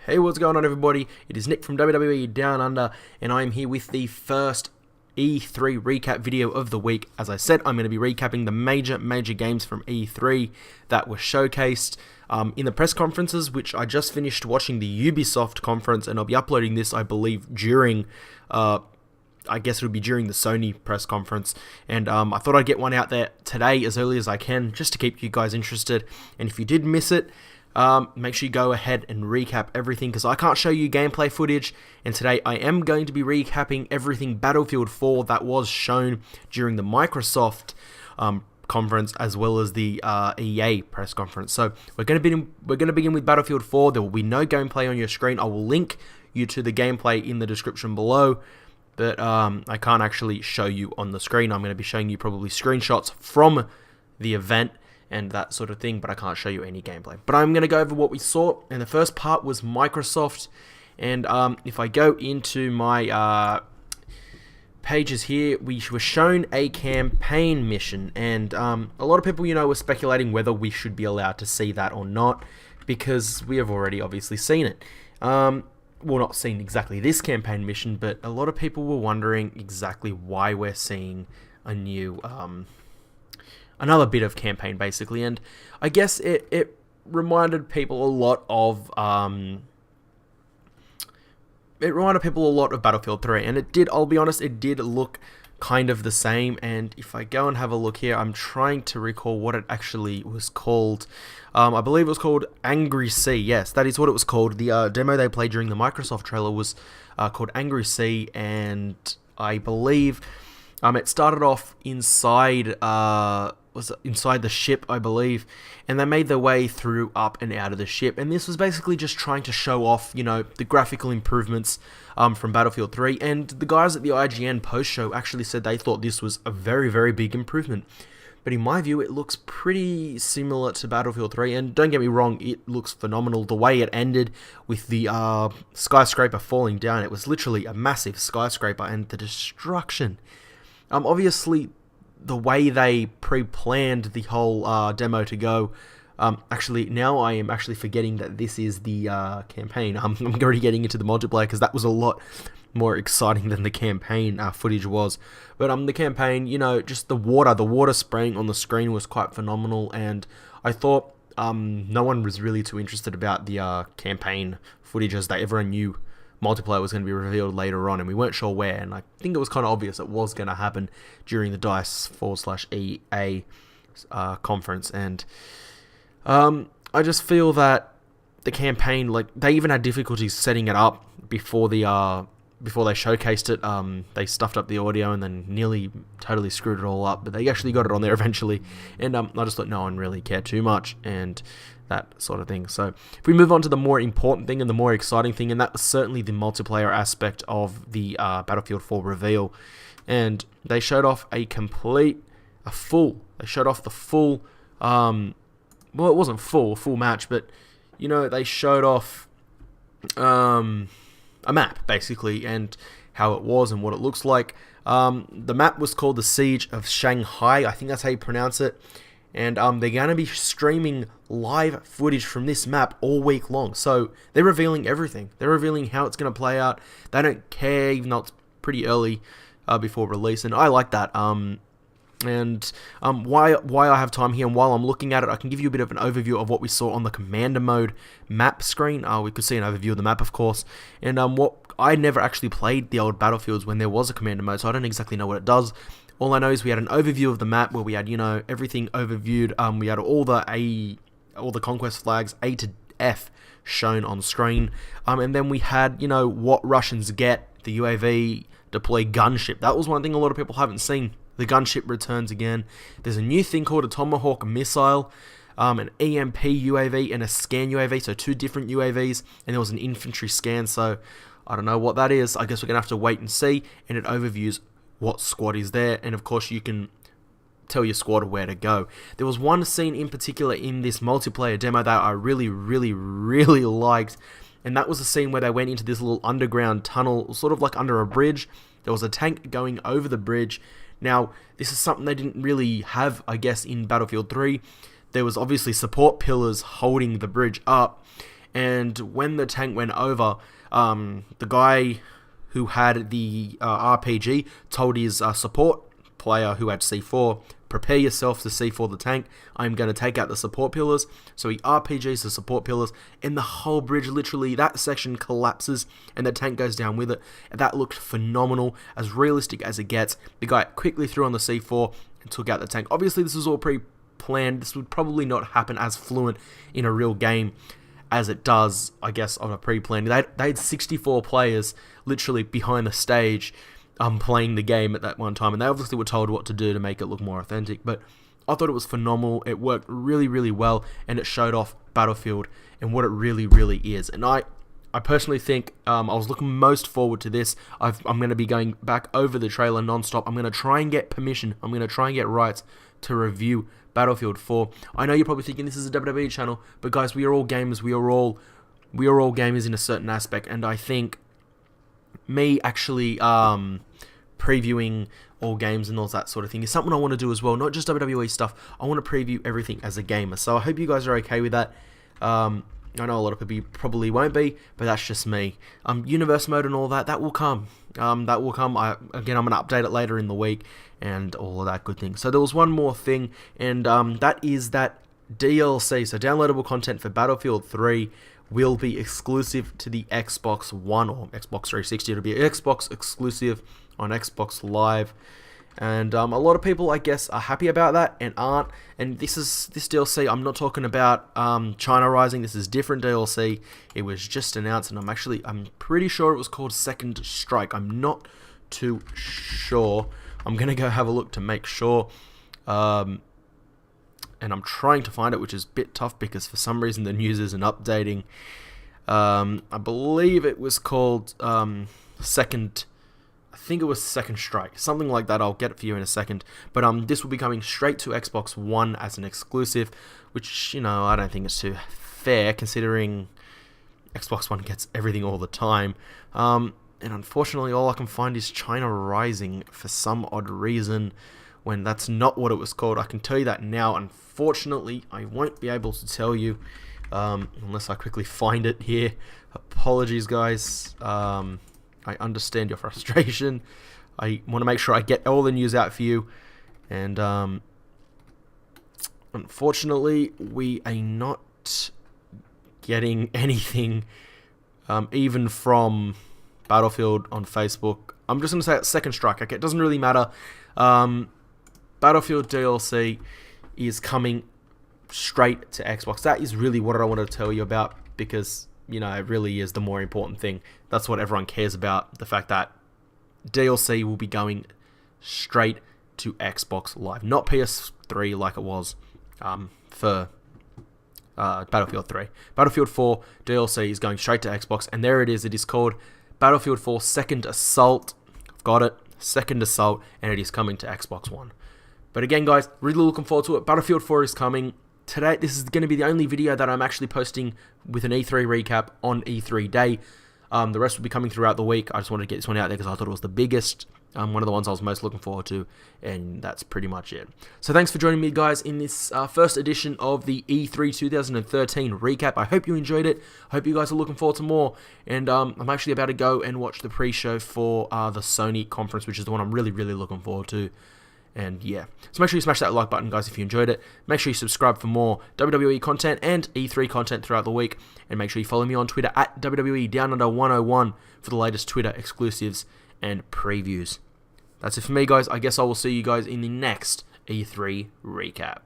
Hey, what's going on, everybody? It is Nick from WWE Down Under, and I'm here with the first E3 recap video of the week. As I said, I'm going to be recapping the major games from E3 that were showcased in the press conferences, which I just finished watching the Ubisoft conference, and I'll be uploading this, I believe, during I guess it would be during the Sony press conference, and I thought I'd get one out there today as early as I can, just to keep you guys interested. And if you did miss it, make sure you go ahead and recap everything, because I can't show you gameplay footage, and today I am going to be recapping everything Battlefield 4 that was shown during the Microsoft conference, as well as the EA press conference. So we're going to begin with Battlefield 4. There will be no gameplay on your screen. I will link you to the gameplay in the description below, but I can't actually show you on the screen. I'm going to be showing you probably screenshots from the event and that sort of thing, but I can't show you any gameplay. But I'm going to go over what we saw, and the first part was Microsoft. And if I go into my pages here, we were shown a campaign mission, and a lot of people, were speculating whether we should be allowed to see that or not, because we have already obviously seen it. Well, not seen exactly this campaign mission, but a lot of people were wondering exactly why we're seeing a new another bit of campaign, basically. And I guess it reminded people a lot of Battlefield 3, and it did, I'll be honest, it did look kind of the same. And if I go and have a look here, I'm trying to recall what it actually was called. I believe it was called Angry Sea. Yes, that is what it was called. The demo they played during the Microsoft trailer was called Angry Sea, and I believe it started off inside inside the ship, I believe, and they made their way through up and out of the ship. And this was basically just trying to show off, the graphical improvements from Battlefield 3. And the guys at the IGN post-show actually said they thought this was a very big improvement. But in my view, it looks pretty similar to Battlefield 3, and don't get me wrong, it looks phenomenal. The way it ended with the skyscraper falling down, it was literally a massive skyscraper, and the destruction. Obviously, the way they pre-planned the whole demo to go, actually, now I am actually forgetting that this is the campaign. I'm already getting into the multiplayer, because that was a lot more exciting than the campaign footage was. But the campaign, just the water spraying on the screen was quite phenomenal, and I thought no one was really too interested about the campaign footage, as everyone knew multiplayer was going to be revealed later on, and we weren't sure where. And I think it was kind of obvious it was going to happen during the DICE/EA conference. And I just feel that the campaign, they even had difficulties setting it up before they showcased it. They stuffed up the audio and then nearly totally screwed it all up, but they actually got it on there eventually. And I just thought no one really cared too much, and that sort of thing. So if we move on to the more important thing and the more exciting thing, and that was certainly the multiplayer aspect of the Battlefield 4 reveal. And they showed off they showed off the full, well, it wasn't full match, but they showed off a map, basically, and how it was and what it looks like. The map was called the Siege of Shanghai, I think that's how you pronounce it. And they're going to be streaming live footage from this map all week long. So they're revealing everything. They're revealing how it's going to play out. They don't care, even though it's pretty early before release. And I like that. Why I have time here, and while I'm looking at it, I can give you a bit of an overview of what we saw on the Commander Mode map screen. We could see an overview of the map, of course. And what I never actually played the old Battlefields when there was a Commander Mode, so I don't exactly know what it does. All I know is we had an overview of the map where we had, everything overviewed. We had all the conquest flags A to F shown on screen. And then we had, what Russians get, the UAV deploy gunship. That was one thing a lot of people haven't seen. The gunship returns again. There's a new thing called a Tomahawk missile, an EMP UAV, and a scan UAV, so two different UAVs. And there was an infantry scan, so I don't know what that is. I guess we're going to have to wait and see. And it overviews what squad is there, and of course you can tell your squad where to go. There was one scene in particular in this multiplayer demo that I really liked, and that was a scene where they went into this little underground tunnel, sort of like under a bridge. There was a tank going over the bridge. Now, this is something they didn't really have, I guess, in Battlefield 3. There was obviously support pillars holding the bridge up, and when the tank went over, the guy who had the RPG told his support player who had C4, prepare yourself to C4 the tank. I'm going to take out the support pillars. So he RPGs the support pillars, and the whole bridge, literally, that section collapses, and the tank goes down with it. And that looked phenomenal, as realistic as it gets. The guy quickly threw on the C4 and took out the tank. Obviously, this was all pre-planned. This would probably not happen as fluent in a real game as it does, I guess, on a pre-plan. They had 64 players literally behind the stage playing the game at that one time, and they obviously were told what to do to make it look more authentic, but I thought it was phenomenal. It worked really, really well, and it showed off Battlefield and what it really, really is. And I personally think I was looking most forward to this. I'm going to be going back over the trailer non-stop. I'm going to try and get permission. I'm going to try and get rights to review Battlefield 4. I know you're probably thinking this is a WWE channel, but guys, we are all gamers. We are all gamers in a certain aspect, and I think me actually previewing all games and all that sort of thing is something I want to do as well. Not just WWE stuff. I want to preview everything as a gamer. So I hope you guys are okay with that. I know a lot of people probably won't be, but that's just me. Universe mode and all that will come. That will come. Again, I'm going to update it later in the week and all of that good thing. So there was one more thing, and that is that DLC, so downloadable content for Battlefield 3, will be exclusive to the Xbox One or Xbox 360. It'll be Xbox exclusive on Xbox Live. And a lot of people, I guess, are happy about that and aren't. And this DLC, I'm not talking about China Rising. This is different DLC. It was just announced, and I'm pretty sure it was called Second Strike. I'm not too sure. I'm gonna go have a look to make sure. And I'm trying to find it, which is a bit tough because for some reason the news isn't updating. I believe it was called Second. I think it was Second Strike, something like that. I'll get it for you in a second. But this will be coming straight to Xbox One as an exclusive, which, you know, I don't think it's too fair considering Xbox One gets everything all the time. And unfortunately, all I can find is China Rising for some odd reason, when that's not what it was called. I can tell you that now. Unfortunately, I won't be able to tell you unless I quickly find it here. Apologies, guys. I understand your frustration. I want to make sure I get all the news out for you. And unfortunately, we are not getting anything even from Battlefield on Facebook. I'm just going to say it's Second Strike. Okay, it doesn't really matter. Battlefield DLC is coming straight to Xbox. That is really what I wanted to tell you about, because, you know, it really is the more important thing. That's what everyone cares about, the fact that DLC will be going straight to Xbox Live, not PS3 like it was for Battlefield 3. Battlefield 4 DLC is going straight to Xbox, and there it is. It is called Battlefield 4 Second Assault. I've got it. Second Assault, and it is coming to Xbox One. But again, guys, really looking forward to it. Battlefield 4 is coming. Today, this is going to be the only video that I'm actually posting with an E3 recap on E3 day. The rest will be coming throughout the week. I just wanted to get this one out there because I thought it was the biggest. One of the ones I was most looking forward to, and that's pretty much it. So thanks for joining me, guys, in this first edition of the E3 2013 recap. I hope you enjoyed it. I hope you guys are looking forward to more. And I'm actually about to go and watch the pre-show for the Sony conference, which is the one I'm really, really looking forward to. And yeah, so make sure you smash that like button, guys, if you enjoyed it. Make sure you subscribe for more WWE content and E3 content throughout the week. And make sure you follow me on Twitter at WWE Downunder101 for the latest Twitter exclusives and previews. That's it for me, guys. I guess I will see you guys in the next E3 recap.